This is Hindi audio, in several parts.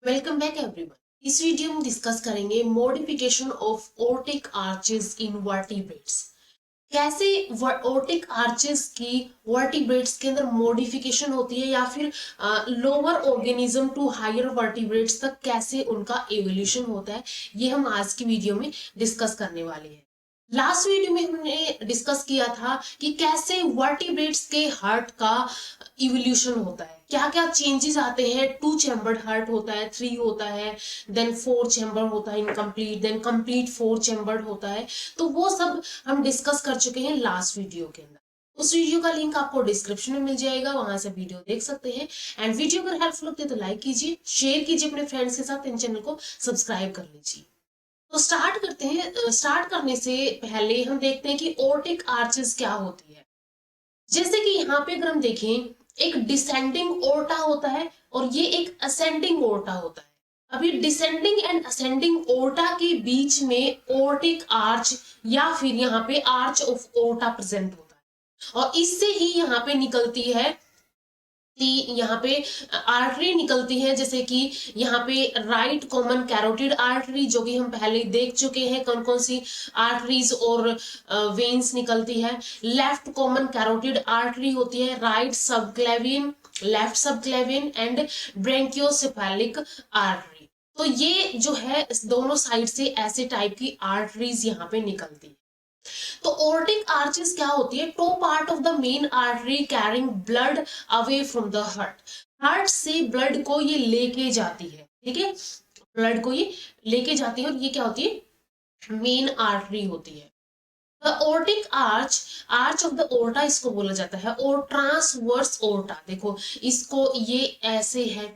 Welcome back everyone. इस वीडियो में डिस्कस करेंगे modification of aortic arches in vertebrates. कैसे ओर्टिक आर्चेस की वर्टिब्रेट्स के अंदर मॉडिफिकेशन होती है या फिर lower organism to higher vertebrates तक कैसे उनका एवोल्यूशन होता है, ये हम आज की वीडियो में डिस्कस करने वाले हैं। लास्ट वीडियो में हमने डिस्कस किया था कि कैसे वर्टिब्रेट्स के हार्ट का इवोल्यूशन होता है, क्या क्या चेंजेस आते हैं। 2 चैम्बर्ड हार्ट होता है, 3 होता है, देन 4 चैम्बर होता है इनकम्प्लीट, देन कंप्लीट 4 चैम्बर्ड होता है। तो वो सब हम डिस्कस कर चुके हैं लास्ट वीडियो के अंदर। उस वीडियो का लिंक आपको डिस्क्रिप्शन में मिल जाएगा, वहां से वीडियो देख सकते हैं। एंड वीडियो अगर हेल्पफुल लगती है तो लाइक कीजिए, शेयर कीजिए अपने फ्रेंड्स के साथ, इन चैनल को सब्सक्राइब कर लीजिए। तो स्टार्ट करते हैं। स्टार्ट करने से पहले हम देखते हैं कि ओर्टिक आर्चेस क्या होती है। जैसे कि यहाँ पे अगर हम देखें, एक डिसेंडिंग ओर्टा होता है और ये एक असेंडिंग ओर्टा होता है। अभी डिसेंडिंग एंड असेंडिंग ओर्टा के बीच में ओर्टिक आर्च या फिर यहाँ पे आर्च ऑफ ओर्टा प्रेजेंट होता है, और इससे ही यहाँ पे निकलती है कि यहाँ पे आर्टरी निकलती है। जैसे कि यहाँ पे राइट कॉमन कैरोटिड आर्टरी, जो कि हम पहले देख चुके हैं कौन कौन सी आर्टरीज और वेन्स निकलती है। लेफ्ट कॉमन कैरोटिड आर्टरी होती है, right subclavian, left subclavian and brachiocephalic artery. तो ये जो है दोनों साइड से ऐसे टाइप की आर्टरीज यहाँ पे निकलती है। तो ओर्टिक आर्चेस क्या होती है? Top part of the main artery carrying blood away from the heart. Heart से ब्लड को ये लेके जाती है, ठीक है, ब्लड को ये लेके जाती है, और ये क्या होती है? मेन आर्टरी होती है। The aortic arch, arch of the aorta इसको बोला जाता है, और ट्रांसवर्स ओर्टा, देखो इसको ये ऐसे है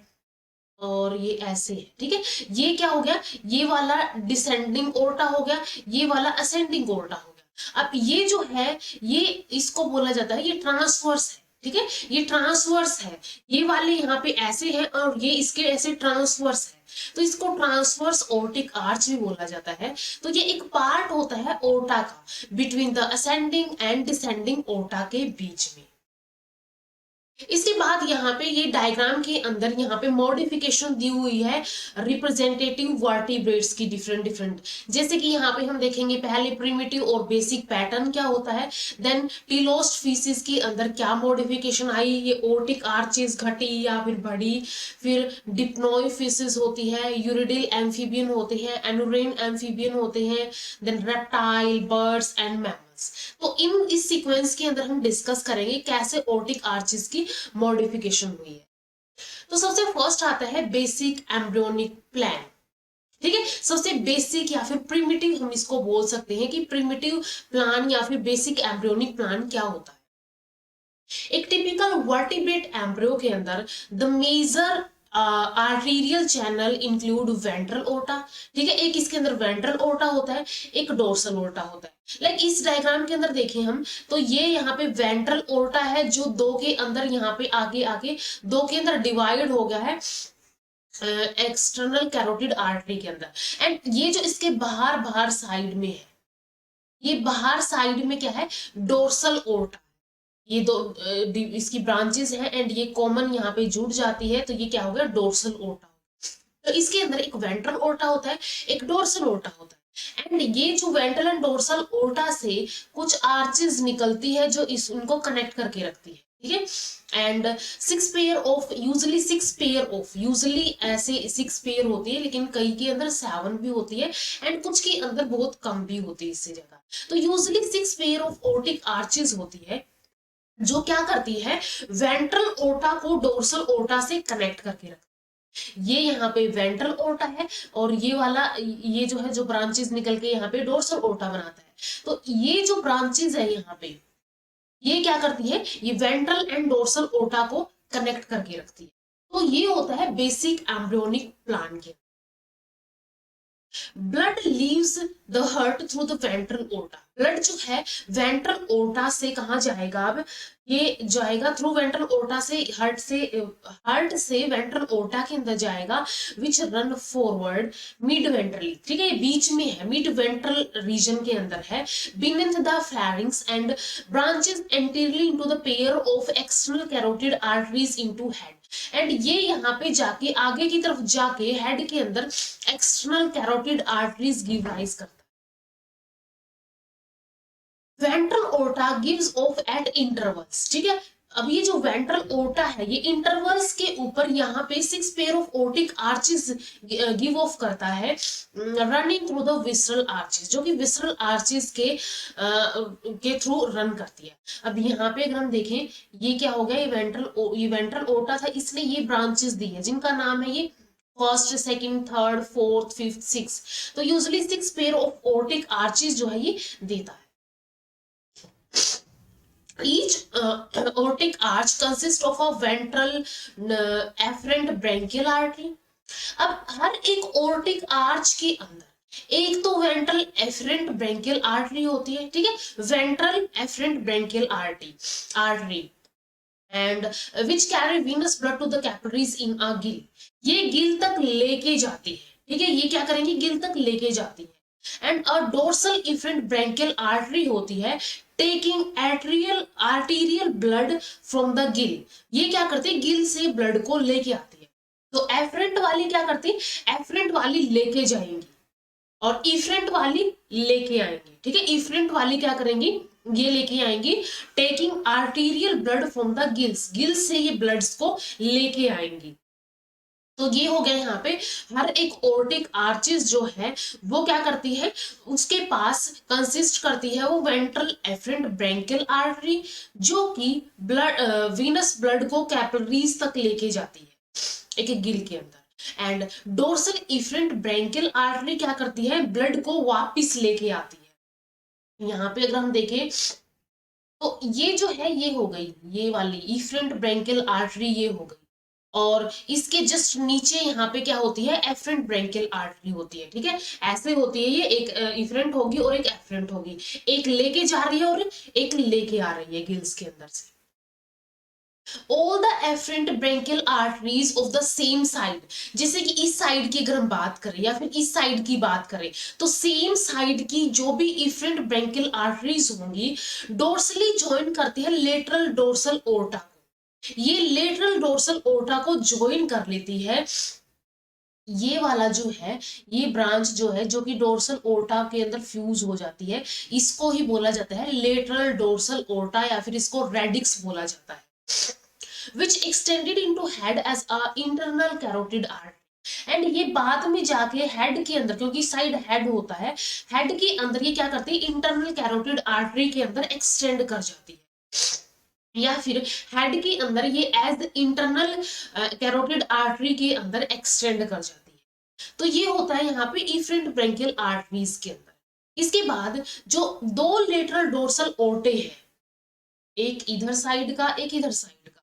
और ये ऐसे है, ठीक है। ये क्या हो गया? ये वाला डिसेंडिंग ओर्टा हो गया, ये वाला असेंडिंग ओर्टा हो गया। अब ये जो है, ये इसको बोला जाता है, ये ट्रांसवर्स है, ठीक है, ये ट्रांसवर्स है। ये वाले यहाँ पे ऐसे हैं और ये इसके ऐसे ट्रांसवर्स है, तो इसको ट्रांसवर्स ओर्टिक आर्च भी बोला जाता है। तो ये एक पार्ट होता है ओर्टा का, between the ascending and descending aorta के बीच में। इसके बाद यहाँ पे ये डायग्राम के अंदर यहाँ पे मॉडिफिकेशन दी हुई है रिप्रेजेंटेटिव वर्टिब्रेट्स की, डिफरेंट डिफरेंट। जैसे कि यहाँ पे हम देखेंगे पहले प्रिमिटिव और बेसिक पैटर्न क्या होता है, देन टीलोस्ट फीसिस के अंदर क्या मॉडिफिकेशन आई, ये ओर्टिक आर्चेस घटी या फिर बढ़ी। फिर डिप्नोई फीसिस होती है, यूरिडिल एम्फीबियन होते हैं, एनुरेन एम्फीबियन होते हैं, then reptile, birds and mammals. तो इन इस सीक्वेंस के अंदर हम डिस्कस करेंगे कैसे ओर्टिक आर्चेस की मॉडिफिकेशन हुई है। तो सबसे फर्स्ट आता है बेसिक एम्ब्रियोनिक प्लान, ठीक है। सबसे बेसिक या फिर प्रिमिटिव हम इसको बोल सकते हैं कि प्रिमिटिव प्लान या फिर बेसिक एम्ब्रियोनिक प्लान क्या होता है। एक टिपिकल वर्टिब्रेट एम्ब्रियो के अंदर the major arterial channel include ventral aorta, ठीक है। एक इसके अंदर वेंट्रल ओर्टा होता है, एक डोर्सल ओर्टा होता है। लाइक इस डायग्राम के अंदर देखें हम, तो ये यहाँ पे वेंट्रल ओर्टा है जो दो के अंदर यहाँ पे आगे आगे दो के अंदर डिवाइड हो गया है एक्सटर्नल कैरोटिड आर्टरी के अंदर। एंड ये जो इसके बाहर बाहर साइड में है, ये बाहर साइड में क्या है? Dorsal aorta. ये दो इसकी ब्रांचेस हैं एंड ये कॉमन यहाँ पे जुड़ जाती है, तो ये क्या हो गया? Dorsal aorta. तो इसके अंदर एक वेंट्रल ओर्टा होता है, एक डोर्सल ओर्टा होता है। एंड ये जो वेंट्रल एंड डोर्सल ओर्टा से कुछ आर्चेस निकलती है जो इस उनको कनेक्ट करके रखती है, ठीक है। एंड 6 पेयर ऑफ यूजली ऐसे 6 पेयर होती है, लेकिन कई के अंदर 7 भी होती है एंड कुछ के अंदर बहुत कम भी होती है इससे ज्यादा। तो usually 6 pair of aortic arches होती है जो क्या करती है? वेंट्रल ओर्टा को डोर्सल ओर्टा से कनेक्ट करके रखती है। ये यहाँ पे वेंट्रल ओर्टा है और ये वाला ये जो है जो ब्रांचेस निकल के यहाँ पे डोर्सल ओर्टा बनाता है। तो ये जो ब्रांचेस है यहाँ पे, ये क्या करती है? ये वेंट्रल एंड डोर्सल ओर्टा को कनेक्ट करके रखती है। तो ये होता है बेसिक एम्ब्रियोनिक प्लान के। Blood leaves the heart through the ventral aorta. Blood जो है वेंट्रल ओर्टा से कहा जाएगा? अब ये जाएगा थ्रू वेंट्रल ओर्टा से हार्ट से वेंट्रल ओर्टा के अंदर जाएगा, विच रन फॉरवर्ड मिड वेंट्रली, ठीक है, बीच में है, मिड वेंट्रल रीजन के अंदर है, beneath the pharynx and branches anteriorly into the pair of external carotid arteries into head। And ये यहाँ पे जाके आगे की तरफ जाके हेड के अंदर external carotid arteries give rise करता है। Ventral aorta gives off eight intervals, ठीक है। अब ये जो वेंट्रल ओर्टा है ये इंटरवल्स के ऊपर यहाँ पे 6 pair of aortic arches give off करता है running through the visceral arches, जो कि विसरल आर्चेस के थ्रू रन करती है। अब यहाँ पे अगर हम देखें ये क्या हो गया, ये वेंट्रल ओर्टा था, इसने ये ब्रांचेस दी है जिनका नाम है ये first, second, third, fourth, fifth, six. तो usually 6 pair of aortic arches जो है ये देता है। Each aortic arch consists of a ventral afferent branchial artery। अब हर एक aortic arch के अंदर एक तो वेंट्रल एफरेंट ब्रेंकियल आर्टरी होती है, ठीक है, ventral afferent branchial artery and which carry venous blood to the capillaries in a gill. ये गिल तक लेके जाती है, ठीक है, ये क्या करेंगे, गिल तक लेके जाती है। And a dorsal efferent branchial artery होती है taking arterial blood from the Gill. ये क्या करती है, गिल से ब्लड को लेके आती है। तो एफरेंट वाली क्या करती है, एफरेंट वाली लेके जाएंगी और इफरेंट वाली लेके आएंगी, ठीक है। इफरेंट वाली क्या करेंगी, ये लेके आएंगी taking arterial blood from the gills, gills से ये ब्लड्स को लेके आएंगी। तो ये हो गया यहाँ पे हर एक ओर्टिक आर्चिस जो है वो क्या करती है, उसके पास कंसिस्ट करती है वो वेंट्रल एफरेंट ब्रेंकियल आर्टरी जो कि ब्लड वीनस ब्लड को कैपिलरीज तक लेके जाती है एक गिल के अंदर। And dorsal efferent branchial artery क्या करती है, ब्लड को वापिस लेके आती है। यहाँ पे अगर हम देखें तो ये जो है ये हो गई, ये वाली इफरेंट ब्रेंकियल आर्टरी ये हो गई, और इसके जस्ट नीचे यहाँ पे क्या होती है, एफरेंट ब्रेंकियल आर्टरी होती है, ठीक है। ऐसे होती है ये, एक इफरेंट होगी और एक एफरेंट होगी, एक लेके जा रही है और एक लेके आ रही है गिल्स के अंदर से। All the afferent branchial arteries of the same side, जैसे कि इस साइड की अगर हम बात करें या फिर इस साइड की बात करें तो सेम साइड की जो भी इफरेंट ब्रेंकियल आर्टरीज होंगी डोर्सली ज्वाइन करती है लेटरल डोर्सल ओर्टा। ये लेटरल डोर्सल ओर्टा को ज्वाइन कर लेती है, ये वाला जो है ये ब्रांच जो है जो कि डोर्सल ओर्टा के अंदर फ्यूज हो जाती है, इसको ही बोला जाता है लेटरल डोर्सल ओर्टा या फिर इसको रेडिक्स बोला जाता है। which extended into head as a internal carotid artery। And ये बाद में जाके हेड के अंदर, क्योंकि साइड हेड होता है, हेड के अंदर ये क्या करती है, इंटरनल कैरोटिड आर्टरी के अंदर एक्सटेंड कर जाती है, या फिर हेड के अंदर ये एज इंटरनल कैरोटिड आर्टरी के अंदर एक्सटेंड कर जाती है। तो ये होता है यहाँ पे इफरेंट ब्रेंकियल आर्टरीज के अंदर। इसके बाद जो दो लेटरल डोर्सल ओर्टे हैं, एक इधर साइड का एक इधर साइड का,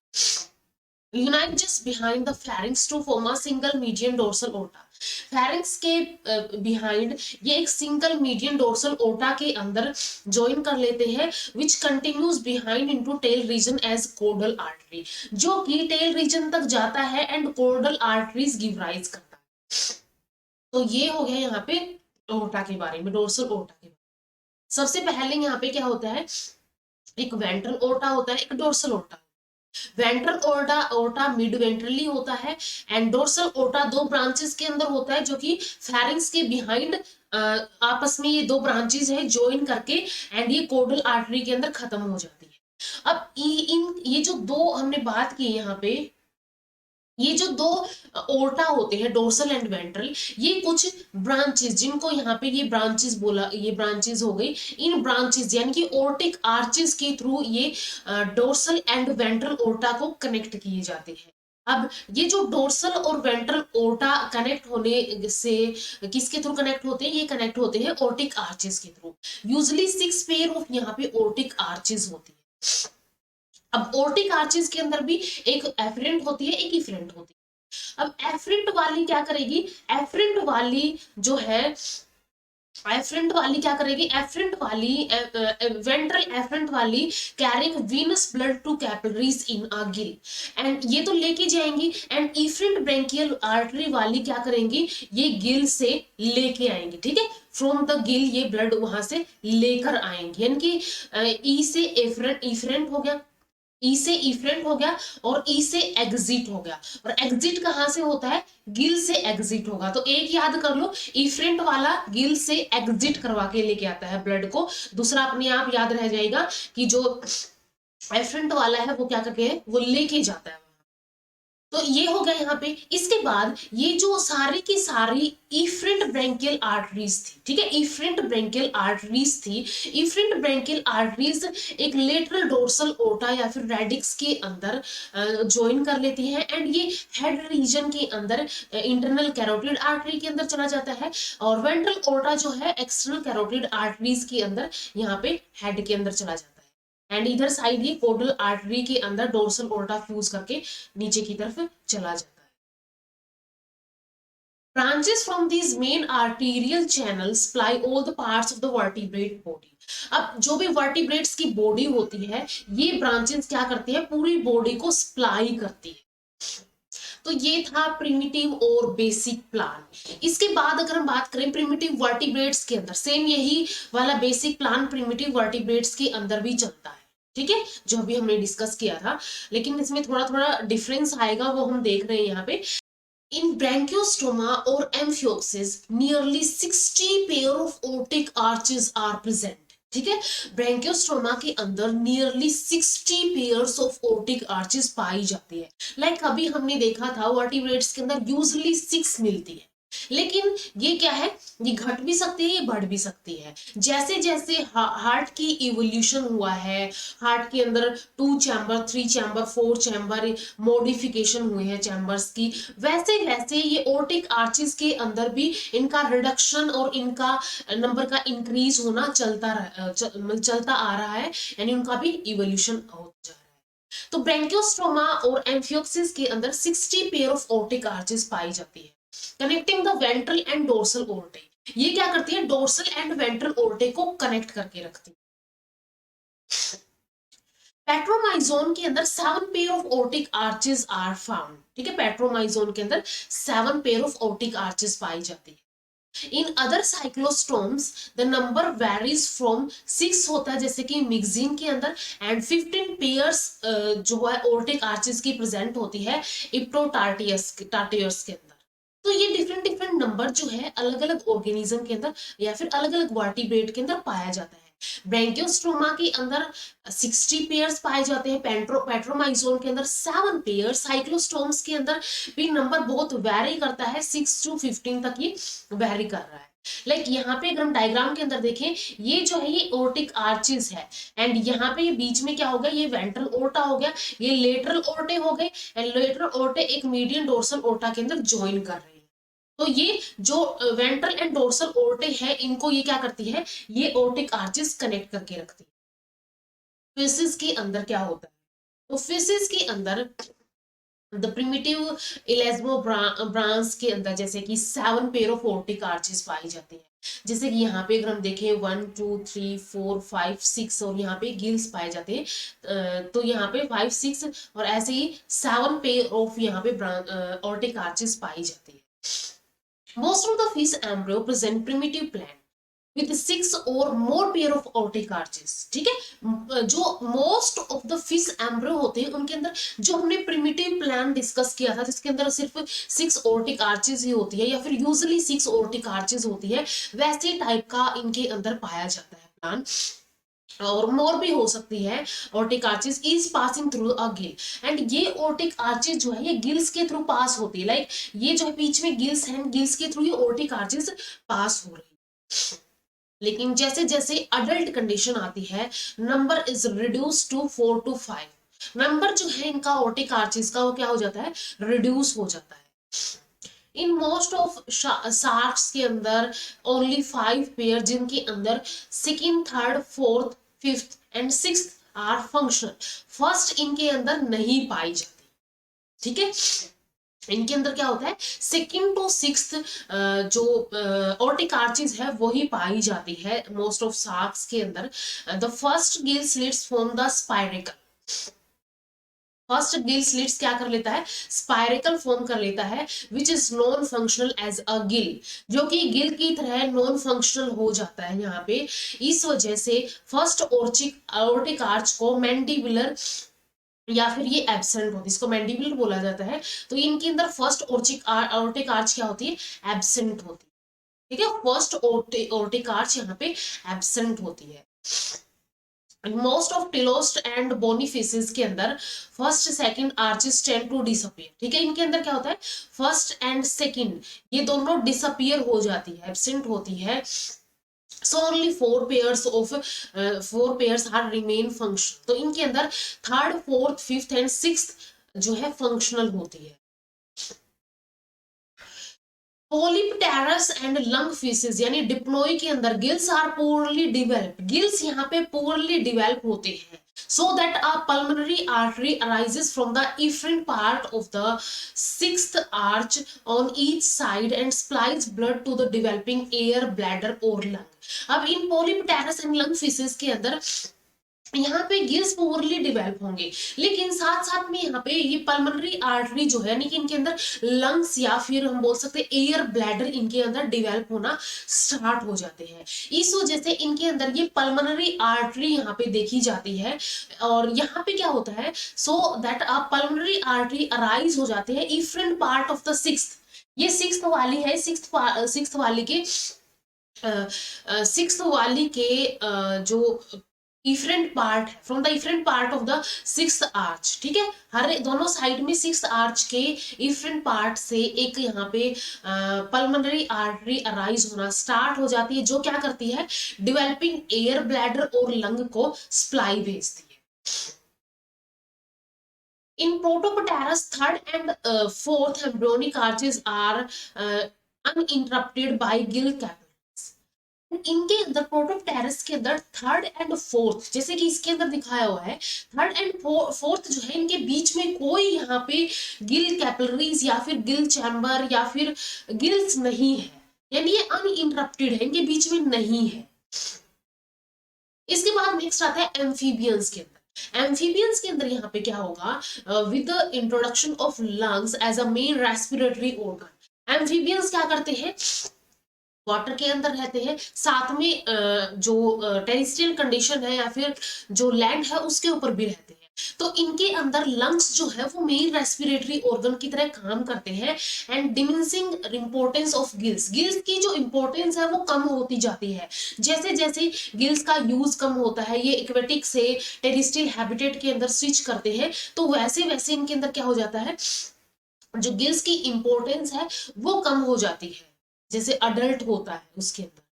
unite just behind the pharynx to form a single median dorsal aorta. Pharynx के बिहाइंड ये एक सिंगल मीडियन डोर्सल ओर्टा के अंदर ज्वाइन कर लेते हैं, which continues behind into tail region as caudal artery, जो कि टेल रीजन तक जाता है and caudal arteries give rise करता है। तो ये हो गया यहाँ पे ओर्टा के बारे में, डोर्सल ओर्टा के बारे में। सबसे पहले यहाँ पे क्या होता है, एक वेंट्रल ओर्टा होता है, एक dorsal aorta. Ventral aorta mid ventrally होता है एंड डोर्सल ओर्टा दो ब्रांचेस के अंदर होता है, जो कि फेरिंक्स के बिहाइंड आपस में ये दो ब्रांचेस है ज्वाइन करके एंड ये कोर्डल आर्टरी के अंदर खत्म हो जाती है। अब ये जो दो हमने बात की यहाँ पे, ये जो दो ओर्टा होते हैं डोर्सल एंड वेंट्रल, ये कुछ ब्रांचेस जिनको यहाँ पे ये ब्रांचेस बोला, ये ब्रांचेस हो गई, इन ब्रांचेस यानी कि ओर्टिक आर्चेस के थ्रू ये डोर्सल एंड वेंट्रल ओर्टा को कनेक्ट किए जाते हैं। अब ये जो डोर्सल और वेंट्रल ओर्टा कनेक्ट होने से किसके थ्रू कनेक्ट होते हैं, ये कनेक्ट होते हैं ओर्टिक आर्चेस के थ्रू। यूजुअली 6 पेयर ऑफ यहाँ पे ओर्टिक आर्चेस होती है। अब ओर्टिक आर्चेस के अंदर भी एक एफरेंट होती है, एक इफरेंट होती है। अब एफरेंट वाली क्या करेगी, एफरेंट वाली जो है, एफरेंट वाली क्या करेगी, एफरेंट वाली वेंट्रल एफरेंट वाली carrying venous blood to capillaries in a gill, and ये तो लेके जाएंगी। एंड इफरेंट ब्रेंकियल आर्टरी वाली क्या करेंगी, ये गिल से लेके आएंगी, ठीक है, फ्रॉम द गिल ये ब्लड वहां से लेकर आएंगी, यानी कि ई से इफरेंट हो गया, ई से इफ्रेंट हो गया और ई से एग्जिट हो गया, और एग्जिट कहां से होता है, गिल से एग्जिट होगा। तो एक याद कर लो, इफ्रेंट वाला गिल से एग्जिट करवा के लेके आता है ब्लड को, दूसरा अपने आप याद रह जाएगा कि जो एफ्रेंट वाला है वो क्या करके वो लेके जाता है। तो ये हो गया यहाँ पे। इसके बाद ये जो सारी की सारी इफ्रेंट ब्रेंकियल आर्टरीज थी, ठीक है, इफ्रेंट ब्रेंकियल आर्टरीज थी। इफ्रेंट ब्रेंकियल आर्टरीज एक लेटरल डोर्सल ओटा या फिर रेडिक्स के अंदर ज्वाइन कर लेती हैं, एंड ये हेड रीजन के अंदर इंटरनल कैरोटिड आर्टरी के अंदर चला जाता है, और वेंट्रल ओटा जो है एक्सटर्नल कैरोटिड आर्टरीज के अंदर यहाँ पे हेड के अंदर चला जाता है, एंड इधर साइड ये कोडल आर्टरी के अंदर डोर्सल ओर्टा फ्यूज करके नीचे की तरफ चला जाता है। Branches from these main arterial channels supply all the parts of the vertebrate body. अब जो भी वर्टिब्रेट्स की बॉडी होती है, ये ब्रांचेस क्या करती है, पूरी बॉडी को सप्लाई करती है। तो ये था प्रिमिटिव और बेसिक प्लान। इसके बाद अगर हम बात करें प्रिमिटिव वर्टिब्रेट्स के अंदर, सेम यही वाला बेसिक प्लान प्रिमिटिव वर्टिब्रेट्स के अंदर भी चलता है, ठीक है, जो अभी हमने डिस्कस किया था, लेकिन इसमें थोड़ा थोड़ा डिफरेंस आएगा, वो हम देख रहे हैं यहाँ पे। In branchiostoma or amphioxus, nearly 60 pair of aortic arches are present. ठीक है, ब्रैंकियोस्टोमा के अंदर nearly 60 pairs of aortic arches पाई जाती है। लाइक अभी हमने देखा था वर्टिब्रेट्स के अंदर यूजुअली 6 मिलती है, लेकिन ये क्या है, ये घट भी सकती है, ये बढ़ भी सकती है। जैसे जैसे हार्ट की इवोल्यूशन हुआ है, हार्ट के अंदर 2 चैम्बर, 3 चैम्बर, 4 चैम्बर मॉडिफिकेशन हुए हैं चैम्बर्स की, वैसे वैसे ये ओर्टिक आर्चेस के अंदर भी इनका रिडक्शन और इनका नंबर का इंक्रीज होना चलता आ रहा है, यानी उनका भी इवोल्यूशन हो जा रहा है। तो ब्रैंकियोस्टोमा और एम्फियोक्सिस के अंदर 60 पेयर ऑफ ओर्टिक आर्चेस पाई जाती है, connecting the ventral and dorsal aortae. ये क्या करती है, डोर्सल एंड वेंट्रल ओर्टे को कनेक्ट करके रखती है। पेट्रोमाइजोन के अंदर 7 pair of aortic arches are found, ठीक है, पेट्रोमाइजोन के अंदर 7 पेयर ऑफ ओर्टिक आर्चेस पाई जाती है। In other cyclostomes the number varies from 6 होता है, जैसे कि मिक्सिन के अंदर, एंड 15 पेयर्स जो है ओर्टिक आर्चेस की प्रेजेंट होती है इप्टोटार्टियस के अंदर। तो ये डिफरेंट डिफरेंट नंबर जो है अलग अलग ऑर्गेनिज्म के अंदर या फिर अलग अलग वर्टिब्रेट के अंदर पाया जाता है। ब्रैंकियोस्टोमा के अंदर 60 पेयर्स पाए जाते हैं, पेट्रोमाइजोन के अंदर 7 पेयर, साइक्लोस्टोम्स के अंदर भी नंबर बहुत वेरी करता है, 6 to 15 तक ये वेरी कर रहा है। लाइक यहाँ पे अगर हम डायग्राम के अंदर देखें, ये जो है ये ओर्टिक आर्चेस है, एंड यहाँ पे ये बीच में क्या हो गया, ये वेंट्रल ओर्टा हो गया, ये लेटरल ओर्टे हो गए, एंड लेटरल ओर्टे एक मीडियन डोर्सल ओर्टा के अंदर ज्वाइन कर रहे हैं। तो ये जो वेंट्रल एंड डोर्सल ओर्टे है, इनको ये क्या करती है, ये ओर्टिक आर्चेस कनेक्ट करके रखती है। फिसिस के अंदर क्या होता है, तो फिसिस के अंदर द प्रिमिटिव इलेस्मो ब्रांच के अंदर जैसे कि 7 पेयर ऑफ ओर्टिक आर्चेस पाई जाती है, जैसे कि यहाँ पे अगर हम देखें 1 2 3 4 5 6 और यहाँ पे गिल्स पाए जाते हैं, तो यहाँ पे 5 6 और ऐसे ही 7 पेयर ऑफ यहाँ पे ओर्टिक आर्चेस पाई जाती है। Most of the fish embryo present primitive plan with 6 or more pair of aortic arches, ठीक है, जो most of the fish embryo होते हैं उनके अंदर जो हमने प्रिमिटिव प्लान डिस्कस किया था, जिसके अंदर सिर्फ 6 ऑर्टिक आर्चेस ही होती है या फिर यूजुअली 6 ऑर्टिक आर्चेस होती है, वैसे टाइप का इनके अंदर पाया जाता है प्लान, और मोर भी हो सकती है। Aortic arches is passing through a gill, and ये ऑर्टिक आर्चेस जो है ये गिल्स के थ्रू पास होती है, लाइक ये जो है बीच में गिल्स हैं, गिल्स के थ्रू ये ऑर्टिक आर्चेस पास हो रही है। लेकिन जैसे जैसे अडल्ट कंडीशन आती है, number is reduce to 4 to 5, number जो है इनका ऑर्टिक आर्चेस का वो क्या हो जाता है, रिड्यूस हो जाता है। इन मोस्ट ऑफ शार्क्स के अंदर ओनली 5 पेयर, जिनके अंदर second, third, fourth, fifth and sixth are functional, first इनके अंदर नहीं पाई जाती, ठीक है। इनके अंदर क्या होता है, सेकंड टू सिक्स्थ जो ऑर्टिक आर्चेस है वही पाई जाती है मोस्ट ऑफ शार्क्स के अंदर। The first gill slits form the spiracle, first gill slits क्या कर लेता है, स्पाइरेकल फॉर्म कर लेता है, which is non functional as a gill, जो कि गिल की तरह नॉन फंक्शनल हो जाता है यहाँ पे। इस वजह से फर्स्ट ऑर्टिक आर्च को मैंडिबुलर या फिर ये एब्सेंट होती है, इसको मैंडिबल बोला जाता है। तो इनके अंदर फर्स्ट ऑर्टिक आर्च क्या होती है, एब्सेंट होती है। ठीक है, फर्स्ट ऑर्टिक आर्च यहाँ पे एब्सेंट होती है। Most of teleost and bony fishes के अंदर first second arches tend to disappear. ठीक है, इनके अंदर क्या होता है, फर्स्ट एंड सेकंड ये दोनों डिसअपियर हो जाती है, एब्सेंट होती है। So only four pairs are remain function. तो इनके अंदर third fourth fifth and sixth जो है फंक्शनल होती है। पोलिपटेरस एंड लंग फिशेस यानी डिप्लोई के अंदर gills are poorly develop, gills यहाँ पे पोरली डिवेल्प होते हैं। So that a pulmonary artery arises from the efferent part of the sixth arch on each side and supplies blood to the developing air bladder और लंग। अब इन पोलिपटेरस एंड लंग फिशेस के अंदर यहाँ पे गिल्स पोरली डिवेल्प होंगे, लेकिन साथ साथ में यहाँ पे ये पल्मोनरी आर्टरी जो है यानी कि इनके अंदर लंग्स या फिर हम बोल सकते हैं एयर ब्लैडर इनके अंदर डिवेल्प होना स्टार्ट हो जाते हैं। इस वजह से इनके अंदर ये पल्मोनरी आर्टरी यहाँ पे देखी जाती है। और यहाँ पे क्या होता है, सो that a pulmonary artery arise हो जाते हैं efferent part of the sixth. ये सिक्स्थ वाली है, सिक्स्थ वाली के सिक्स्थ वाली के जो इफरेंट पार्ट है from the efferent part of the sixth arch. ठीक है, हर दोनों साइड में सिक्स्थ आर्च के इफरेंट पार्ट से एक यहाँ पे पल्मोनरी आर्टरी अराइज होना स्टार्ट हो जाती है, जो क्या करती है, डेवलपिंग एयर ब्लैडर और लंग को सप्लाई भेजती है। In Protopotaris, third and fourth embryonic arches are uninterrupted by gill capillaries। इनके अंदर प्रोटोप्टेरस के अंदर थर्ड एंड फोर्थ, जैसे कि इसके अंदर दिखाया हुआ है, थर्ड एंड फोर्थ जो है इनके बीच में कोई यहाँ पे गिल कैपिलरीज या फिर गिल चैम्बर या फिर गिल्स नहीं है, यानी ये अनइंटरप्टेड है, इनके बीच में नहीं है। इसके बाद नेक्स्ट आता है एम्फीबियंस के अंदर। एम्फीबियंस के अंदर यहाँ पे क्या होगा, with the introduction of lungs as a main respiratory organ. Amphibians क्या करते हैं, वाटर के अंदर रहते हैं, साथ में जो टेरेस्ट्रियल कंडीशन है या फिर जो लैंड है उसके ऊपर भी रहते हैं। तो इनके अंदर लंग्स जो है वो मेन रेस्पिरेटरी ऑर्गन की तरह काम करते हैं। And diminishing importance of gills, gills की जो इंपॉर्टेंस है वो कम होती जाती है। जैसे जैसे गिल्स का यूज कम होता है, ये एक्वेटिक से टेरेस्ट्रियल हैबिटेट के अंदर स्विच करते हैं, तो वैसे वैसे इनके अंदर क्या हो जाता है, जो गिल्स की इंपॉर्टेंस है वो कम हो जाती है जैसे अडल्ट होता है उसके अंदर।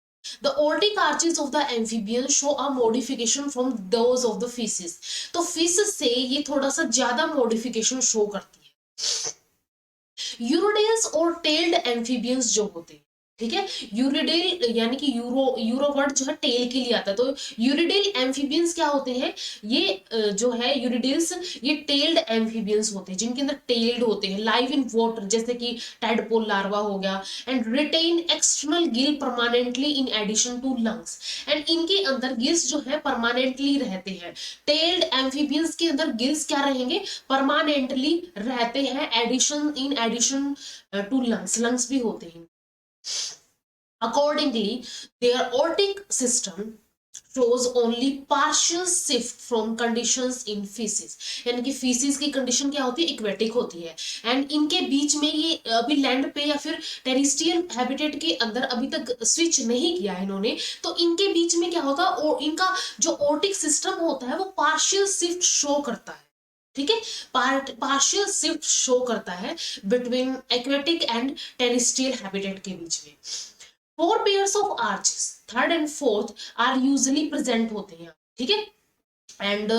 The aortic arches of the amphibian show a modification from those of the fishes। तो फिश से ये थोड़ा सा ज्यादा मॉडिफिकेशन शो करती है। यूरोडेल्स और टेल्ड एम्फीबियंस जो होते हैं, ठीक है, यूरिडेल यानी कि यूरो वर्ड जो है टेल के लिए आता है। तो यूरिडेल एम्फीबियंस क्या होते हैं, ये जो है यूरिडेल्स ये टेल्ड एम्फीबियंस होते हैं जिनके अंदर टेल्ड होते हैं, लाइव इन वाटर जैसे कि टैडपोल लार्वा हो गया। And retain external gill permanently in addition to lungs. And इनके अंदर गिल्स जो है परमानेंटली रहते हैं। टेल्ड एम्फीबियंस के अंदर गिल्स क्या रहेंगे, परमानेंटली रहते हैं, एडिशन टू लंग्स, लंग्स भी होते हैं। Accordingly, their aortic system shows only partial shift from conditions in feces। यानी कि feces की कंडीशन क्या होती है, इक्वेटिक होती है। एंड इनके बीच में ये अभी लैंड पे या फिर टेरेस्ट्रियल हैबिटेट के अंदर अभी तक स्विच नहीं किया है इन्होंने, तो इनके बीच में क्या होगा, और इनका जो ऑर्टिक सिस्टम होता है वो पार्शियल शिफ्ट शो करता है। ठीक है, पार्शियल शिफ्ट शो करता है between aquatic and terrestrial habitat के बीच में। Four pairs of arches third and fourth are usually present होते हैं। ठीक है, एंड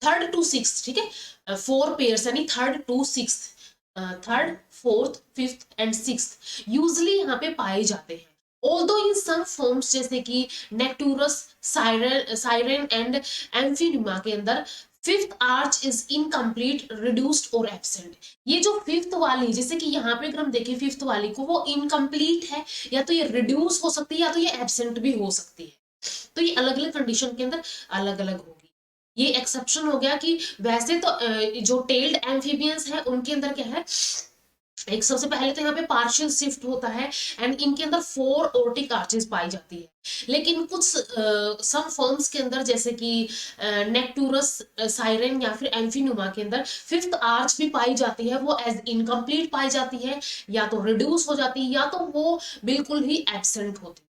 थर्ड टू सिक्स, ठीक है, फोर पेयर्स यानी third to six, third fourth fifth and sixth usually यहाँ पे पाए जाते हैं। Although in some forms जैसे कि नेक्टूरस, साइरेन एंड एम्फीनिमा के अंदर fifth arch is incomplete, reduced और एब्सेंट। ये जो फिफ्थ वाली, जैसे कि यहाँ पे अगर हम देखें फिफ्थ वाली को, वो इनकम्प्लीट है, या तो ये रिड्यूस हो सकती है या तो ये एब्सेंट भी हो सकती है। तो ये अलग अलग कंडीशन के अंदर अलग अलग होगी। ये एक्सेप्शन हो गया कि वैसे तो जो टेल्ड एम्फीबियंस है उनके अंदर क्या है, एक सबसे पहले तो यहाँ पे पार्शियल शिफ्ट होता है एंड इनके अंदर 4 ओर्टिक आर्चेस पाई जाती है। लेकिन कुछ सम फॉर्म्स के अंदर जैसे कि नेक्टूरस, साइरेन या फिर एम्फीनुमा के अंदर फिफ्थ आर्च भी पाई जाती है, वो एज इनकम्प्लीट पाई जाती है, या तो रिड्यूस हो जाती है या तो वो बिल्कुल ही एब्सेंट होती है।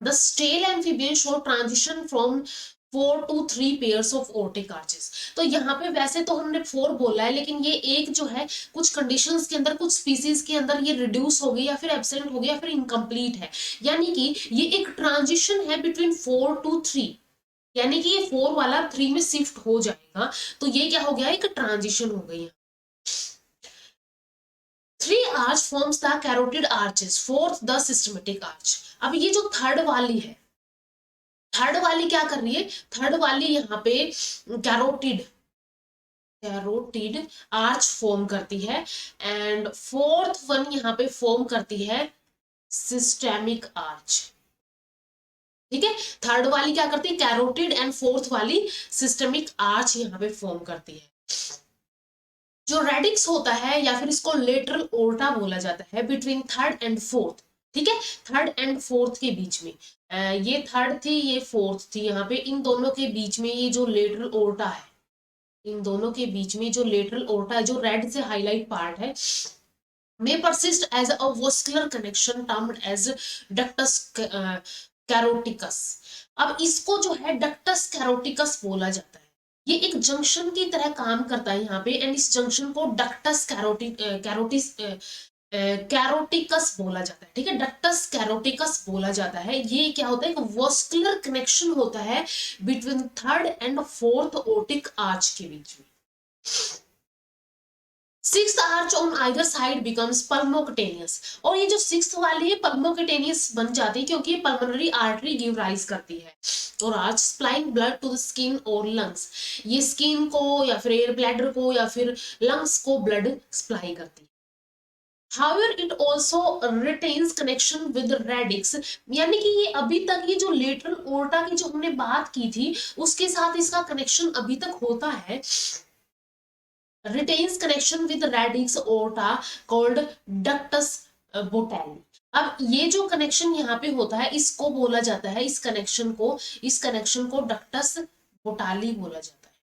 The stale amphibian show transition from 4 to 3 pairs of aortic arches। तो यहाँ पे वैसे तो हमने 4 बोला है, लेकिन ये एक जो है कुछ कंडीशंस के अंदर, कुछ स्पीसीज के अंदर ये रिड्यूस हो गई या फिर एब्सेंट हो गई या फिर इनकम्प्लीट है, यानी कि ये एक ट्रांजिशन है बिटवीन 4 to 3, यानी कि ये 4 वाला 3 में शिफ्ट हो जाएगा, तो ये क्या हो गया, एक ट्रांजिशन हो गई है। 3 arch forms the carotid arches, 4th the systematic arch। अब ये जो थर्ड वाली है, थर्ड वाली क्या कर रही है, थर्ड वाली यहाँ पे कैरोटिड कैरोटिड आर्च फॉर्म करती है एंड फोर्थ वन यहाँ पे फॉर्म करती है सिस्टेमिक आर्च। ठीक है, थर्ड वाली क्या करती है कैरोटिड एंड फोर्थ वाली सिस्टेमिक आर्च यहाँ पे फॉर्म करती है। जो रेडिक्स होता है या फिर इसको लेटरल ओर्टा बोला जाता है बिटवीन थर्ड एंड फोर्थ। ठीक है, थर्ड एंड फोर्थ के बीच में, ये थर्ड थी ये फोर्थ थी, यहाँ पे इन दोनों के बीच में ये जो लेटरल ओर्टा है, इन दोनों के बीच में जो लेटरल ओर्टा है, जो रेड से हाईलाइट पार्ट है, may persist as a vascular connection termed as ductus caroticus। अब इसको जो है डक्टस कैरोटिकस बोला जाता है, ये एक जंक्शन की तरह काम करता है यहाँ पे, एंड इस जंक्शन को डक्टस कैरोटिकस बोला जाता है। ठीक है, डक्टस कैरोटिकस बोला जाता है। ये क्या होता है, एक वस्कुलर कनेक्शन होता है between third and fourth aortic arch के बीच में। Sixth arch on either side becomes pulmocutaneous, और ये जो सिक्स्थ वाली है पल्मोकटेनियस बन जाती है क्योंकि ये पल्मोनरी आर्टरी गिव राइज करती है, और arch supplying blood to the skin और लंग्स, ये स्किन को या फिर एयर ब्लैडर को या फिर लंग्स को ब्लड सप्लाई करती है। However, it also retains connection with the radix, यानी कि ये अभी तक ये जो लेटरल ओर्टा की जो हमने बात की थी उसके साथ इसका कनेक्शन अभी तक होता है। retains connection with the radix aorta called ductus botalli। अब ये जो कनेक्शन यहाँ पे होता है इसको बोला जाता है, इस कनेक्शन को डक्टस बोटाली बोला जाता है,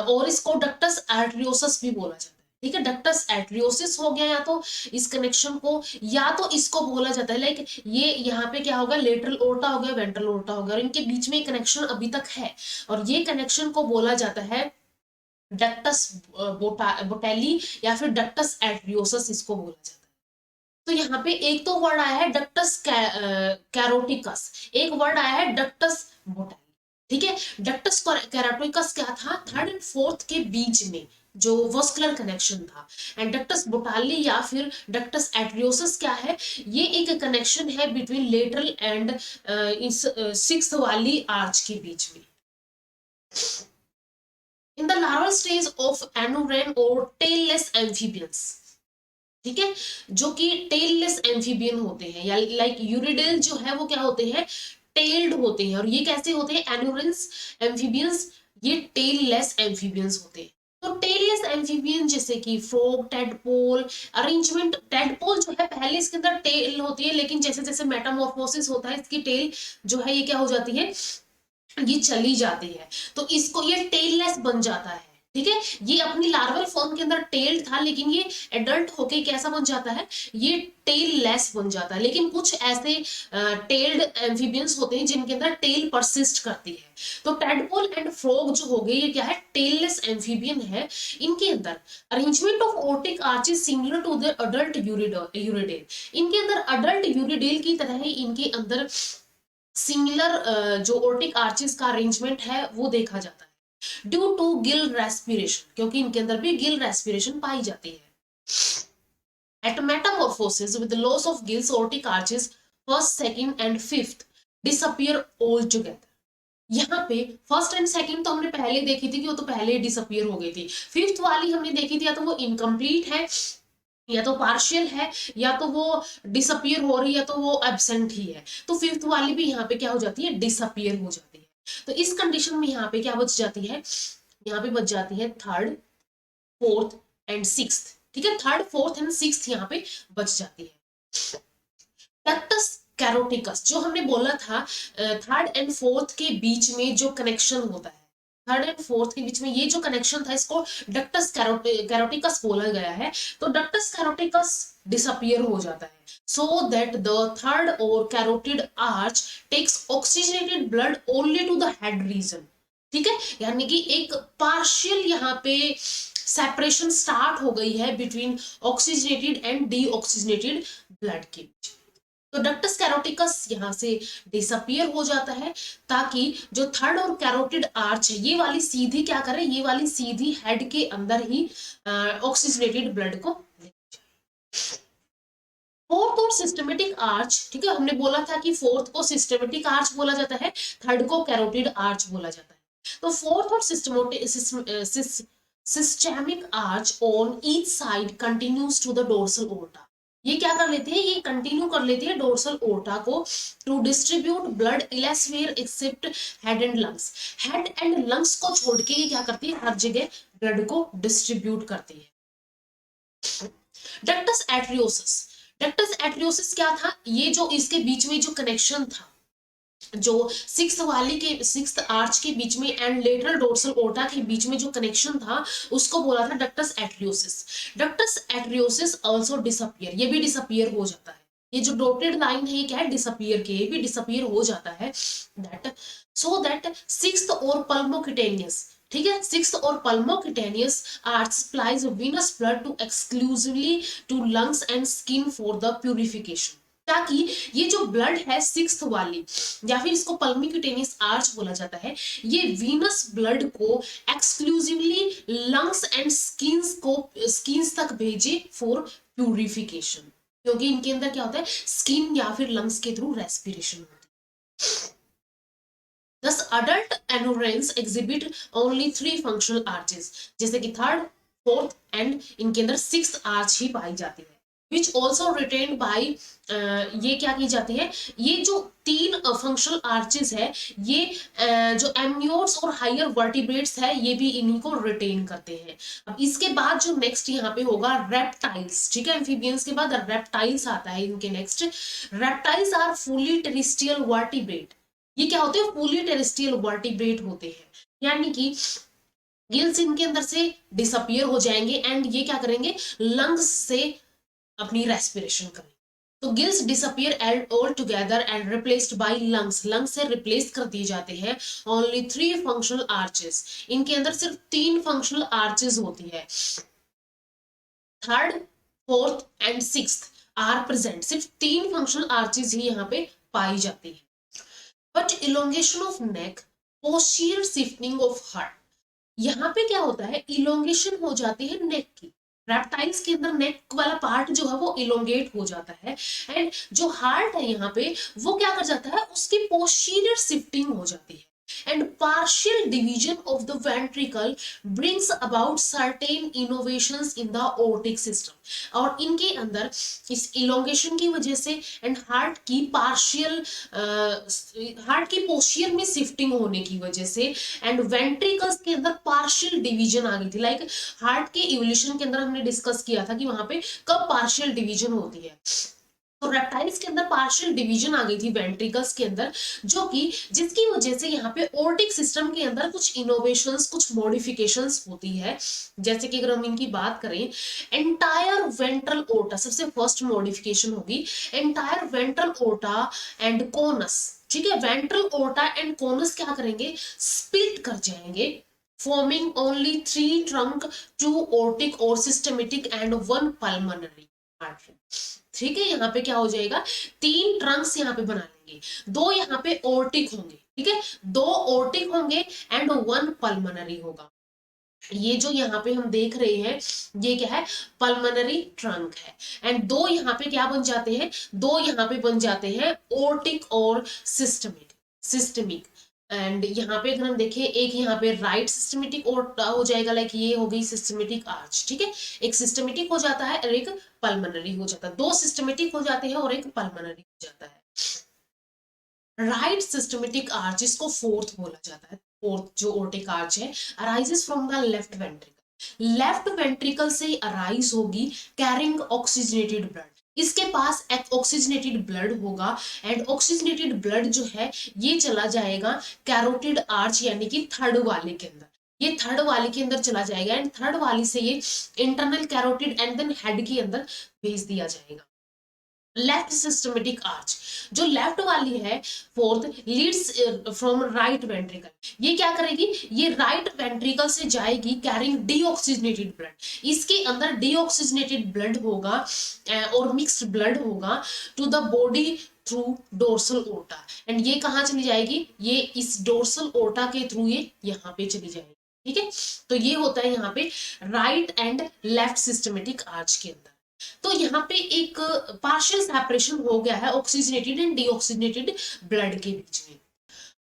और इसको डक्टस आर्टरियोसस भी बोला जाता है। ठीक है, डक्टस एट्रियोसिस हो गया, या तो इस कनेक्शन को, या तो इसको बोला जाता है लाइक ये यहाँ पे क्या होगा, लेटरल ओर्टा हो गया, वेंट्रल ओर्टा हो गया, और इनके बीच में कनेक्शन अभी तक है, और ये कनेक्शन को बोला जाता है डक्टस बोटेली या फिर डक्टस एट्रियोसस इसको बोला जाता है। तो यहाँ पे एक तो वर्ड आया है डक्टस कैरोटिकस, एक वर्ड आया है डक्टस बोटेली। ठीक है, डक्टस कैरोटिकस क्या था, थर्ड एंड फोर्थ के बीच में जो वस्कुलर कनेक्शन था, एंड डक्टस बोटाली या फिर डक्टस एट्रियोसस क्या है, ये एक कनेक्शन है बिटवीन लेटरल एंड इस सिक्स्थ वाली आर्च के बीच में। In the larval stage of anurine or tailless amphibians, ठीक है, जो कि टेललेस एम्फीबियन होते हैं, या लाइक यूरिडेल जो है वो क्या होते हैं, टेल्ड होते हैं, और ये कैसे होते हैं, एनुरेंस एम्फीबियंस, ये टेललेस एम्फीबियंस होते हैं। तो टेललेस एम्फीबियन जैसे कि फ्रॉग, टेडपोल, अरेंजमेंट, टेडपोल जो है पहले इसके अंदर टेल होती है, लेकिन जैसे जैसे मेटामॉर्फोसिस होता है इसकी टेल जो है ये क्या हो जाती है, ये चली जाती है, तो इसको ये टेललेस बन जाता है। ठीक है, ये अपनी लार्वल फॉर्म के अंदर टेल्ड था, लेकिन ये एडल्ट होके कैसा बन जाता है, ये टेल लेस बन जाता है। लेकिन कुछ ऐसे टेल्ड एम्फीबियंस होते हैं जिनके अंदर टेल परसिस्ट करती है। तो टेडपोल एंड फ्रॉग जो हो गए ये क्या है, टेललेस एम्फीबियन है। इनके अंदर arrangement of aortic arches similar to the adult urodele, इनके अंदर अडल्ट यूरिडेल की तरह ही इनके अंदर सिमिलर जो ओर्टिक आर्चेस का अरेंजमेंट है वो देखा जाता है, ड्यू टू गिल रेस्पिरेशन, क्योंकि इनके अंदर भी गिल रेस्पिरेशन पाई जाती है। At metamorphosis with loss of gills aortic arches first, second and fifth disappear ऑल टुगेदर। यहाँ पे फर्स्ट एंड सेकंड तो हमने पहले देखी थी कि वो तो पहले डिसअपीयर हो गई थी, फिफ्थ वाली हमने देखी थी या तो वो इनकम्प्लीट है, या तो पार्शियल है, या तो वो डिसअपीयर हो रही है, या तो वो एब्सेंट ही है। तो फिफ्थ वाली भी यहाँ पे क्या हो जाती है, डिसअपीयर हो जाती है। तो इस कंडीशन में यहाँ पे क्या बच जाती है, यहाँ पे बच जाती है थर्ड, फोर्थ एंड सिक्स्थ, ठीक है, थर्ड फोर्थ एंड सिक्स्थ यहाँ पे बच जाती है। डक्टस कैरोटिकस, जो हमने बोला था थर्ड एंड फोर्थ के बीच में जो कनेक्शन होता है, थर्ड एंड फोर्थ के बीच में ये जो कनेक्शन था इसको डक्टस कैरोटिकस बोला गया है। तो डक्टस कैरोटिकस डिसअपियर हो जाता है, so that the third or carotid arch takes oxygenated blood only to the head region, ठीक है, यानी कि एक पार्शियल यहाँ पे सेपरेशन स्टार्ट हो गई है between oxygenated and deoxygenated blood के बीच। तो डक्टस कैरोटिकस यहाँ से डिसअपियर हो जाता है, ताकि जो थर्ड और कैरोटिड आर्च है ये वाली सीधी क्या करे, ये वाली सीधी हेड के अंदर ही ऑक्सीजनेटेड ब्लड को। फोर्थ और सिस्टमेटिक आर्च, ठीक है, हमने बोला था कि फोर्थ को सिस्टमेटिक आर्च बोला जाता है, थर्ड को कैरोटिड आर्च बोला जाता है। तो फोर्थ और systemic arch on each side continues to the dorsal aorta, ये क्या कर लेते हैं, ये कंटिन्यू कर लेते हैं डोर्सल ओर्टा को to distribute blood elsewhere except head and lungs, head and lungs को छोड़ के ये क्या करती है, हर जगह ब्लड को डिस्ट्रीब्यूट करती है। डक्टस एट्रियोसिस, डक्टस एट्रियोसिस क्या था, ये जो इसके बीच में जो कनेक्शन था, जो सिक्स्थ आर्च के बीच में एंड लेटरल डोर्सल ओर्टा के बीच में जो कनेक्शन था उसको बोला था डक्टस एट्रियोसिस। डक्टस एट्रियोसिस आल्सो डिसअपियर, ये भी डिसअपियर हो जाता है, ये जो डॉटेड लाइन है ये क्या है, डिसअपियर के, ये भी डिसअपियर हो जाता है। दैट सो दैट सिक्स्थ और पल्मोक्यूटेनियस, ठीक है, सिक्स्थ और pulmocutaneous arch supplies venous blood to exclusively to lungs and skin for the purification, ताकि ये जो ब्लड है सिक्स्थ वाली या फिर इसको पल्मोक्यूटेनियस आर्च बोला जाता है, ये वीनस ब्लड को एक्सक्लूसिवली लंग्स एंड स्किन्स तक भेजे फॉर प्यूरिफिकेशन, क्योंकि इनके अंदर क्या होता है, स्किन या फिर लंग्स के थ्रू रेस्पिरेशन होती है। Thus, adult aneurysms exhibit only 3 functional arches, जैसे कि थर्ड फोर्थ एंड इनके अंदर सिक्स्थ आर्च ही पाई जाती है, which also retained by ये क्या की जाती है, ये जो 3 फंक्शनल आर्चेस है ये जो एम्नियोट्स और हायर वर्टिब्रेट्स है ये भी इन्हीं को रिटेन करते हैं। अब इसके बाद जो नेक्स्ट यहाँ पे होगा रेप्टाइल्स, ठीक है, एम्फीबियंस के बाद रेप्टाइल्स आता है इनके next. Reptiles are fully terrestrial vertebrate, ये क्या होते हैं, फुली टेरेस्ट्रियल वर्टिब्रेट होते हैं, यानी कि गिल्स इनके अंदर से डिसअपियर हो जाएंगे एंड ये क्या करेंगे, लंग्स से अपनी रेस्पिरेशन करें। तो gills disappear all together and replaced by lungs, lungs से रिप्लेस कर दिए जाते हैं। ओनली 3 फंक्शनल आर्चेस, इनके अंदर सिर्फ 3 फंक्शनल आर्चेस होती है, third fourth and sixth are present, सिर्फ 3 फंक्शनल आर्चेस ही यहाँ पे पाई जाती है। But elongation of neck, posterior shifting of heart, यहाँ पे क्या होता है, इलोंगेशन हो जाती है नेक की, रेप्टाइल्स के अंदर नेक वाला पार्ट जो है वो इलोंगेट हो जाता है एंड जो हार्ट है यहाँ पे वो क्या कर जाता है, उसकी पोस्टीरियर शिफ्टिंग हो जाती है and partial division of the ventricle brings about certain innovations in the aortic system, और इनके अंदर इस इलोंगेशन की वजह से एंड हार्ट की पोस्टीरियर में शिफ्टिंग होने की वजह से एंड वेंट्रिकल्स के अंदर पार्शियल डिवीजन आ गई थी। लाइक हार्ट के इवोल्यूशन के अंदर हमने डिस्कस किया था कि वहां पे कब पार्शियल डिवीजन होती है, तो रेप्टाइल्स के अंदर पार्शियल डिवीजन आ गई थी वेंट्रिकल्स के अंदर, जो कि जिसकी वजह से यहाँ पे ओर्टिक सिस्टम के अंदर कुछ इनोवेशंस, कुछ मॉडिफिकेशंस होती है। जैसे कि अगर हम इनकी बात करें, एंटायर वेंट्रल ओर्टा सबसे फर्स्ट मॉडिफिकेशन होगी, entire ventral aorta and conus, ठीक है, वेंट्रल ओर्टा एंड कोनस क्या करेंगे, स्प्लिट कर जाएंगे, फॉर्मिंग ओनली 3 ट्रंक, 2 ओर्टिक और सिस्टमेटिक एंड 1 पल्मोनरी आर्टरी, ठीक है, यहाँ पे क्या हो जाएगा, 3 ट्रंक्स यहाँ पे बना लेंगे, 2 यहाँ पे ओर्टिक होंगे, ठीक है, 2 ओर्टिक होंगे एंड 1 पल्मोनरी होगा। ये जो यहाँ पे हम देख रहे हैं ये क्या है, पल्मोनरी ट्रंक है एंड 2 यहाँ पे क्या बन जाते हैं, 2 यहाँ पे बन जाते हैं ओर्टिक और सिस्टमिक एंड यहाँ पे अगर हम देखें एक यहाँ पे राइट सिस्टमेटिक ओर्टा हो जाएगा, लाइक ये हो गई सिस्टमेटिक आर्च, ठीक है, एक सिस्टमेटिक हो जाता है और एक पल्मोनरी हो जाता है, 2 सिस्टमेटिक हो जाते हैं और एक पल्मोनरी हो जाता है। राइट सिस्टमेटिक आर्च, इसको फोर्थ बोला जाता है, फोर्थ जो ओर्टिक आर्च है arises from the left ventricle, left ventricle से अराइज होगी कैरिंग ऑक्सीजनेटेड ब्लड, इसके पास एक ऑक्सीजनेटेड ब्लड होगा एंड ऑक्सीजनेटेड ब्लड जो है ये चला जाएगा कैरोटिड आर्च यानी कि थर्ड वाले के अंदर, ये थर्ड वाले के अंदर चला जाएगा एंड थर्ड वाली से ये internal carotid and then head के अंदर भेज दिया जाएगा। लेफ्ट सिस्टमेटिक आर्च जो लेफ्ट वाली है fourth leads from right ventricle, ये क्या करेगी, ये राइट वेंट्रिकल से जाएगी कैरिंग डीऑक्सीजनेटेड ब्लड, इसके अंदर डीऑक्सीजनेटेड ब्लड होगा और मिक्स्ड ब्लड होगा to the body through dorsal aorta and ये कहाँ चली जाएगी, ये इस डोर्सल ओर्टा के थ्रू ये यहाँ पे चली जाएगी। ठीक है, तो ये होता है यहाँ पे right and left systematic arch के अंदर। तो यहाँ पे एक पार्शियल सेपरेशन हो गया है ऑक्सीजनेटेड एंड डीऑक्सीजनेटेड ब्लड के बीच में।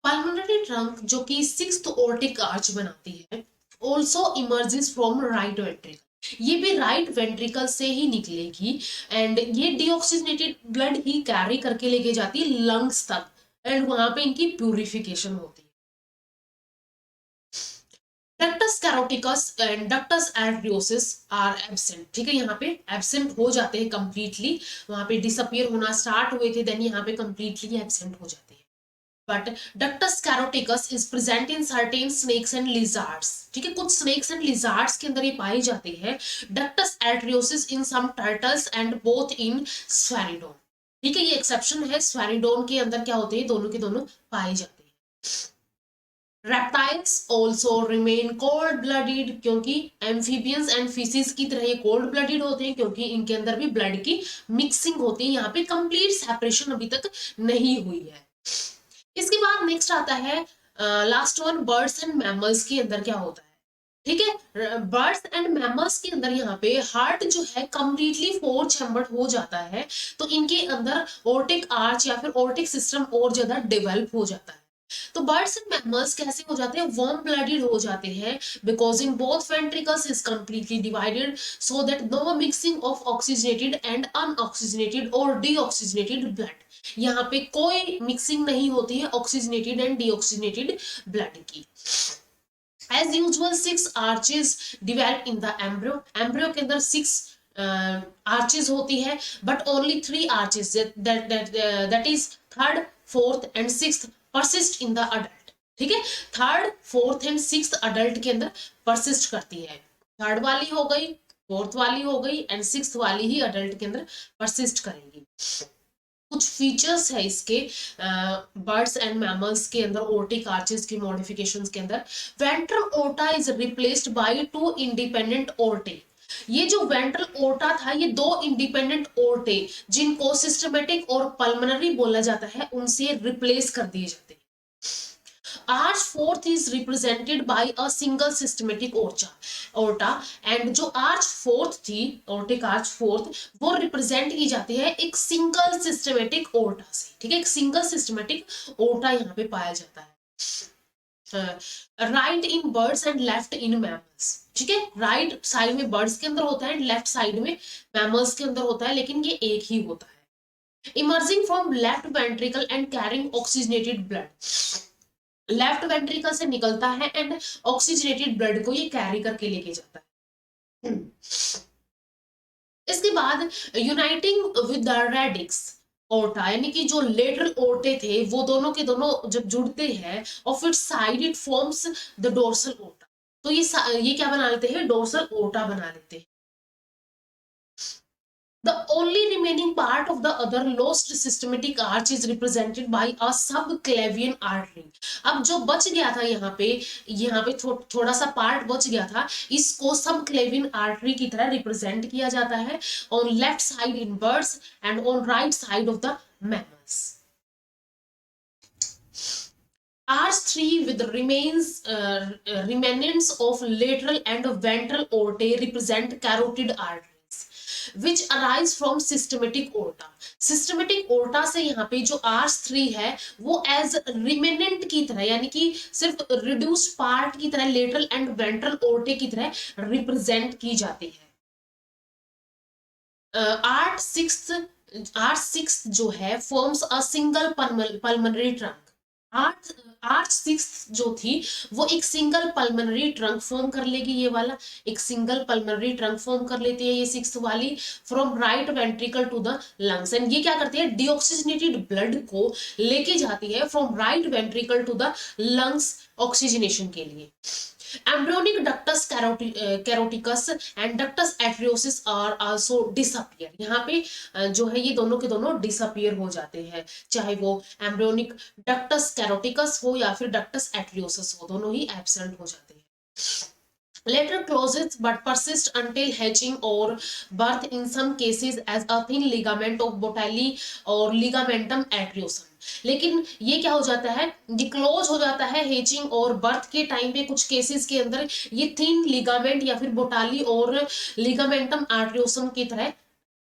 पल्मोनरी ट्रंक जो कि सिक्स्थ ऑर्टिक आर्च बनाती है also emerges from right ventricle, ये भी राइट वेंट्रिकल से ही निकलेगी एंड ये डीऑक्सीजनेटेड ब्लड ही कैरी करके लेके जाती है लंग्स तक एंड वहां पे इनकी प्यूरिफिकेशन होती है। Ductus caroticus and ductus arteriosus are absent, ठीक है, यहाँ पे एब्सेंट हो जाते हैं कंप्लीटली, वहां पे डिसअपियर होना स्टार्ट हुए थे देन यहाँ पे कंप्लीटली एब्सेंट हो जाते हैं। But ductus caroticus is present in certain snakes and lizards, ठीक है, कुछ स्नेक्स एंड लिजार्ड्स के अंदर ये पाए जाते हैं। Ductus arteriosus in some turtles and both in Sphenodon, ठीक है, ये एक्सेप्शन है, स्फेरिडोन के अंदर क्या होते हैं, दोनों के दोनों पाए जाते हैं। Reptiles also remain cold blooded, क्योंकि एम्फीबियंस एंड फिशिस की तरह ये कोल्ड ब्लडेड होते हैं क्योंकि इनके अंदर भी ब्लड की मिक्सिंग होती है, यहाँ पे कंप्लीट सेपरेशन अभी तक नहीं हुई है। इसके बाद नेक्स्ट आता है last one, birds and mammals के अंदर क्या होता है। ठीक है, बर्ड्स एंड मैमल्स के अंदर यहाँ पे हार्ट जो है कंप्लीटली फोर चैम्बर्ड हो जाता है, तो इनके अंदर ऑर्टिक आर्च या फिर ऑर्टिक सिस्टम और ज्यादा डेवलप हो जाता है। तो बर्ड्स एंड मैमल्स कैसे हो जाते हैं, वार्म ब्लडेड हो जाते हैं because in both ventricles is completely divided so that no mixing of oxygenated and unoxygenated और डीऑक्सीजनेटेड ब्लड, यहाँ पे कोई मिक्सिंग नहीं होती है ऑक्सीजनेटेड एंड डीऑक्सीजनेटेड ब्लड की। As usual 6 arches develop in the embryo, embryo के अंदर 6 आर्चेस होती है but only 3 arches that is third fourth and sixth persist in the adult, ठीक है, third fourth and sixth adult के अंदर परसिस्ट करती है, थर्ड वाली हो गई, फोर्थ वाली हो गई एंड सिक्स्थ वाली ही अडल्ट के अंदर परसिस्ट करेगी। कुछ फीचर्स है इसके बर्ड्स एंड मैमल्स के अंदर ऑर्टिक आर्चेस की मॉडिफिकेशंस के अंदर, ventral aorta is replaced by 2 independent aortae, ये जो वेंट्रल ओर्टा था ये 2 इंडिपेंडेंट ओर्टे जिनको सिस्टमेटिक और पल्मोनरी बोला जाता है उनसे रिप्लेस कर दिए जाते हैं। Arch fourth is represented by a single systematic aorta and जो आर्च फोर्थ थी, ऑर्टिक आर्च फोर्थ, वो रिप्रेजेंट की जाती है एक सिंगल सिस्टमेटिक ओर्टा से, ठीक है, एक सिंगल सिस्टमेटिक ओर्टा यहाँ पे पाया जाता है। Right in birds and left in mammals, ठीक है, राइट साइड में बर्ड्स के अंदर होता है, लेफ्ट साइड में मैमल्स के अंदर होता है, लेकिन ये एक ही होता है। Emerging from left ventricle and carrying oxygenated blood, left ventricle से निकलता है एंड ऑक्सीजनेटेड ब्लड को ये कैरी करके लेके जाता है। इसके बाद uniting with the radix aorta, यानी कि जो लेटरल ओर्टे थे वो दोनों के दोनों जब जुड़ते हैं of its side it forms the dorsal aorta, तो ये क्या बना लेते हैं, डोर्सल ओर्टा बना लेते हैं। The only remaining part of the other lost systematic arch is represented by a subclavian artery. अब जो बच गया था यहाँ पे थोड़ा सा पार्ट बच गया था, इसको सबक्लेवियन आर्टरी की तरह रिप्रेजेंट किया जाता है on left side in birds and on right side of the mammals. Arch 3 with remnants of lateral and ventral aortae represent carotid arteries which arise from systematic aorta. Systematic aorta से यहाँ पे जो Arch 3 है वो as remnant की तरह, यानी कि सिर्फ reduced part की तरह lateral and ventral aortae की तरह represent की जाती है। Arch 6 जो है forms a single pulmonary trunk, arch arch six जो थी वो एक सिंगल पल्मोनरी ट्रंक फॉर्म कर लेगी, ये वाला एक सिंगल पल्मोनरी ट्रंक फॉर्म कर लेती है ये सिक्स वाली, from right ventricle to the lungs. And ये क्या करती है, डीऑक्सीजनेटेड ब्लड को लेके जाती है from right ventricle to the lungs oxygenation के लिए। Embryonic ductus caroticus and ductus arteriosus are also disappear। यहाँ पे जो है ये दोनों के दोनों disappear हो जाते हैं, चाहे वो embryonic ductus caroticus हो या फिर ductus arteriosus हो, दोनों ही absent हो जाते हैं। Later closes but persist until hatching or birth in some cases as a thin ligament of Botulli और ligamentum arteriosum। लेकिन ये क्या हो जाता है, ये क्लोज हो जाता है हेचिंग और बर्थ के टाइम पे, कुछ केसेस के अंदर ये थिन लिगामेंट या फिर बोटाली और लिगामेंटम आर्टियोसम की तरह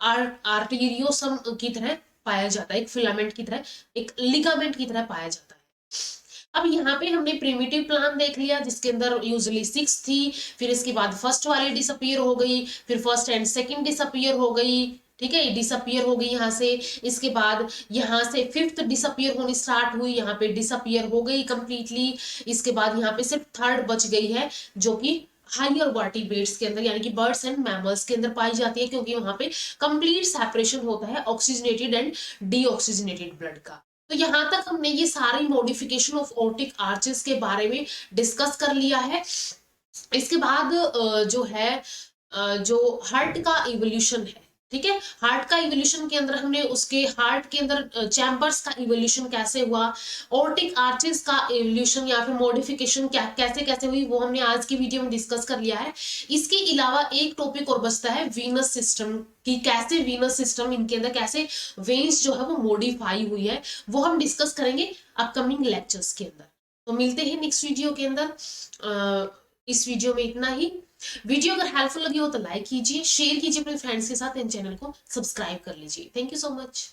आर्टेरियोसम की तरह पाया जाता है, एक फिलामेंट की तरह, एक लिगामेंट की तरह पाया जाता है। अब यहाँ पे हमने प्रिमिटिव प्लान देख लिया जिसके अंदर यूजुअली सिक्स थी, फिर इसके बाद फर्स्ट वाली डिसअपीयर हो गई, फिर फर्स्ट एंड सेकंड डिसअपीयर हो गई, ठीक है, डिसअपीयर हो गई यहाँ से। इसके बाद यहाँ से फिफ्थ डिसअपीयर होनी स्टार्ट हुई, यहाँ पे डिसअपीयर हो गई कंप्लीटली। इसके बाद यहाँ पे सिर्फ थर्ड बच गई है जो कि हायर वर्टिब्रेट्स के अंदर यानी कि बर्ड्स एंड मैमल्स के अंदर पाई जाती है, क्योंकि वहां पे कंप्लीट सेपरेशन होता है ऑक्सीजनेटेड एंड डीऑक्सीजनेटेड ब्लड का। तो यहां तक हमने ये सारी मॉडिफिकेशन ऑफ ऑर्टिक आर्चेस के बारे में डिस्कस कर लिया है। इसके बाद जो है जो हार्ट का इवोल्यूशन है, ठीक है, हार्ट का इवोल्यूशन के अंदर हमने उसके हार्ट के अंदर चैम्बर्स का इवोल्यूशन कैसे हुआ, ऑर्टिक आर्चेस का इवोल्यूशन या फिर मॉडिफिकेशन क्या कैसे कैसे हुई, वो हमने आज की वीडियो में डिस्कस कर लिया है। इसके अलावा एक टॉपिक और बचता है वीनस सिस्टम कि कैसे वीनस सिस्टम इनके अंदर कैसे वेन्स जो है वो मॉडिफाई हुई है, वो हम डिस्कस करेंगे अपकमिंग लेक्चर्स के अंदर। तो मिलते हैं नेक्स्ट वीडियो के अंदर। इस वीडियो में इतना ही। वीडियो अगर हेल्पफुल लगी हो तो लाइक कीजिए, शेयर कीजिए अपने फ्रेंड्स के साथ, इन चैनल को सब्सक्राइब कर लीजिए। Thank you so much.